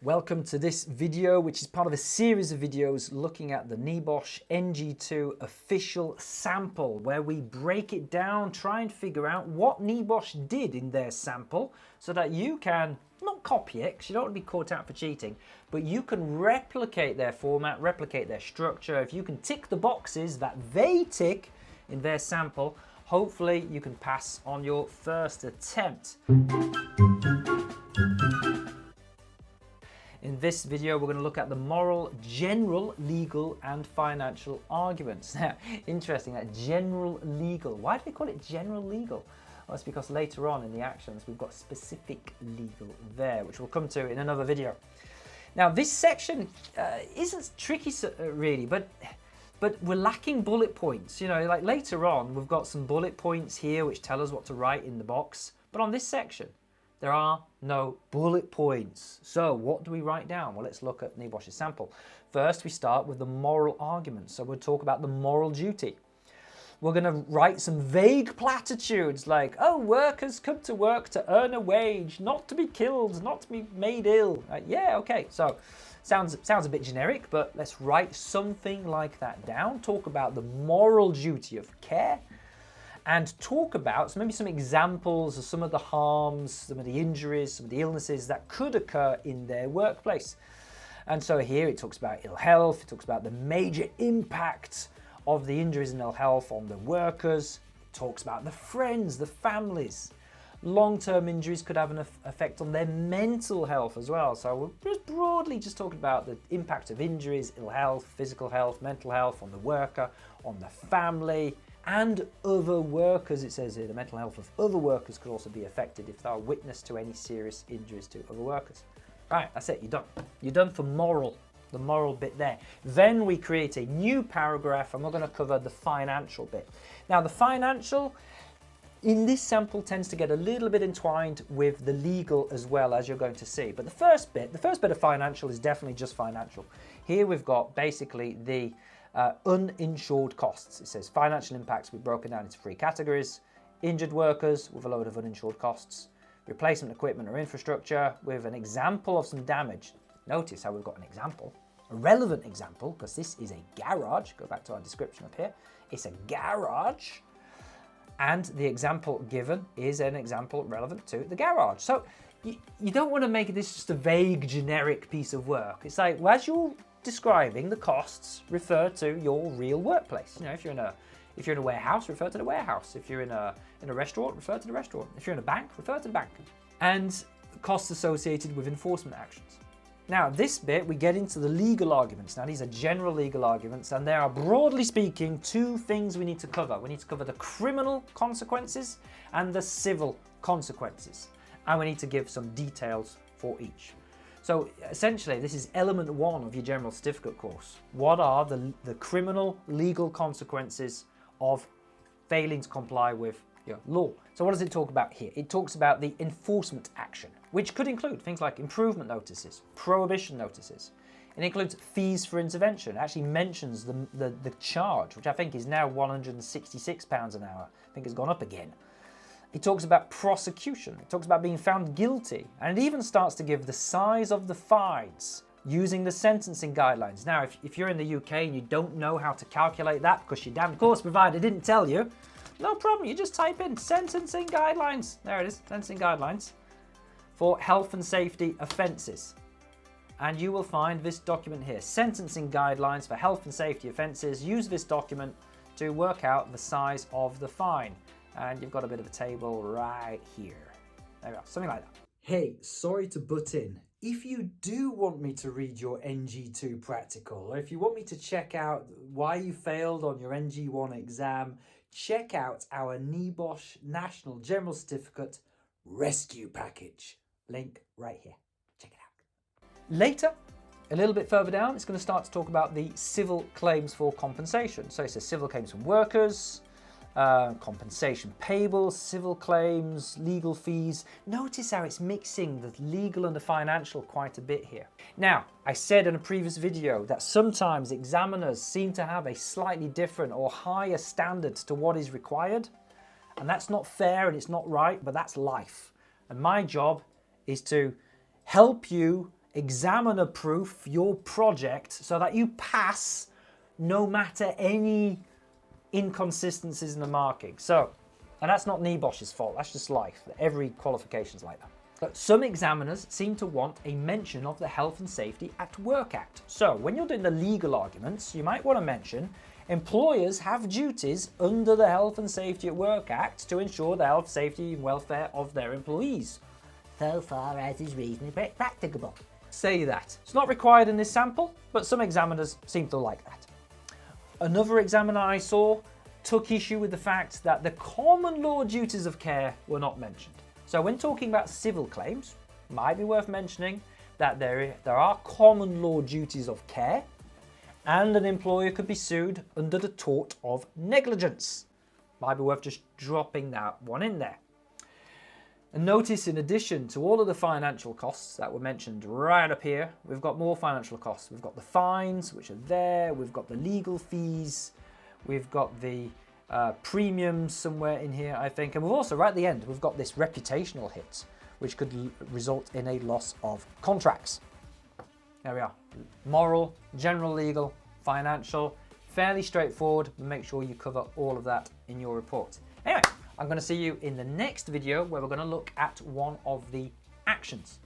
Welcome to this video, which is part of a series of videos looking at the NEBOSH NG2 official sample, where we break it down, try and figure out what NEBOSH did in their sample so that you can, not copy it, because you don't want to be caught out for cheating, but you can replicate their format, replicate their structure. If you can tick the boxes that they tick in their sample, hopefully you can pass on your first attempt. In this video, we're going to look at the moral, general, legal, and financial arguments. Now, interesting, that general legal. Why do we call it general legal? Well, it's because later on in the actions, we've got specific legal there, which we'll come to in another video. Now, this section isn't tricky really, but we're lacking bullet points. You know, like later on, we've got some bullet points here which tell us what to write in the box. But on this section, there are no bullet points. So what do we write down? Well, let's look at NEBOSH's sample. First, we start with the moral argument. So we'll talk about the moral duty. We're going to write some vague platitudes like, oh, workers come to work to earn a wage, not to be killed, not to be made ill. Yeah, okay. So sounds a bit generic, but let's write something like that down. Talk about the moral duty of care. And talk about maybe some examples of some of the harms, some of the injuries, some of the illnesses that could occur in their workplace. And so here it talks about ill health, it talks about the major impact of the injuries and ill health on the workers, it talks about the friends, the families. Long-term injuries could have an effect on their mental health as well. So we're just broadly just talking about the impact of injuries, ill health, physical health, mental health on the worker, on the family, and other workers. It says here the mental health of other workers could also be affected if they are witness to any serious injuries to other workers. Right, that's it, you're done. You're done for moral, the moral bit there. Then we create a new paragraph and we're going to cover the financial bit. Now the financial in this sample tends to get a little bit entwined with the legal as well, as you're going to see. But the first bit of financial is definitely just financial. Here we've got basically the uninsured costs. It says financial impacts will be broken down into three categories: injured workers with a load of uninsured costs, replacement equipment or infrastructure with an example of some damage. Notice how we've got an example, a relevant example, because this is a garage. Go back to our description up here. It's a garage, and the example given is an example relevant to the garage. So you don't want to make this just a vague, generic piece of work. It's like, well, as you're describing the costs, refer to your real workplace. You know, if you're in a warehouse, refer to the warehouse. If you're in a restaurant, refer to the restaurant. If you're in a bank, refer to the bank. And costs associated with enforcement actions. Now, this bit, we get into the legal arguments. Now, these are general legal arguments, and there are, broadly speaking, two things we need to cover. We need to cover the criminal consequences and the civil consequences. And we need to give some details for each. So essentially, this is element one of your general certificate course. What are the criminal legal consequences of failing to comply with your law? So what does it talk about here? It talks about the enforcement action, which could include things like improvement notices, prohibition notices. It includes fees for intervention. It actually mentions the charge, which I think is now £166 an hour. I think it's gone up again. It talks about prosecution, it talks about being found guilty, and it even starts to give the size of the fines using the sentencing guidelines. Now, if you're in the UK and you don't know how to calculate that because your damn course provider didn't tell you, no problem, you just type in sentencing guidelines. There it is, sentencing guidelines for health and safety offences. And you will find this document here, sentencing guidelines for health and safety offences. Use this document to work out the size of the fine. And you've got a bit of a table right here. There we go, something like that. Hey, sorry to butt in. If you do want me to read your NG2 practical, or if you want me to check out why you failed on your NG1 exam, check out our NEBOSH National General Certificate Rescue Package. Link right here. Check it out. Later, a little bit further down, it's going to start to talk about the civil claims for compensation. So it says civil claims from workers, compensation payable, civil claims, legal fees. Notice how it's mixing the legal and the financial quite a bit here. Now, I said in a previous video that sometimes examiners seem to have a slightly different or higher standard to what is required, and that's not fair and it's not right, but that's life. And my job is to help you examiner proof your project so that you pass no matter any inconsistencies in the marking. So, and that's not NEBOSH's fault, that's just life. Every qualification's like that. But some examiners seem to want a mention of the Health and Safety at Work Act. So when you're doing the legal arguments, you might want to mention employers have duties under the Health and Safety at Work Act to ensure the health, safety and welfare of their employees, so far as is reasonably practicable. Say that. It's not required in this sample, but some examiners seem to like that. Another examiner I saw took issue with the fact that the common law duties of care were not mentioned. So when talking about civil claims, it might be worth mentioning that there are common law duties of care, and an employer could be sued under the tort of negligence. Might be worth just dropping that one in there. And notice, in addition to all of the financial costs that were mentioned right up here, we've got more financial costs. We've got the fines, which are there. We've got the legal fees. We've got the premiums somewhere in here, I think. And we've also, right at the end, we've got this reputational hit, which could result in a loss of contracts. There we are. Moral, general legal, financial, fairly straightforward. Make sure you cover all of that in your report. Anyway, I'm going to see you in the next video where we're going to look at one of the actions.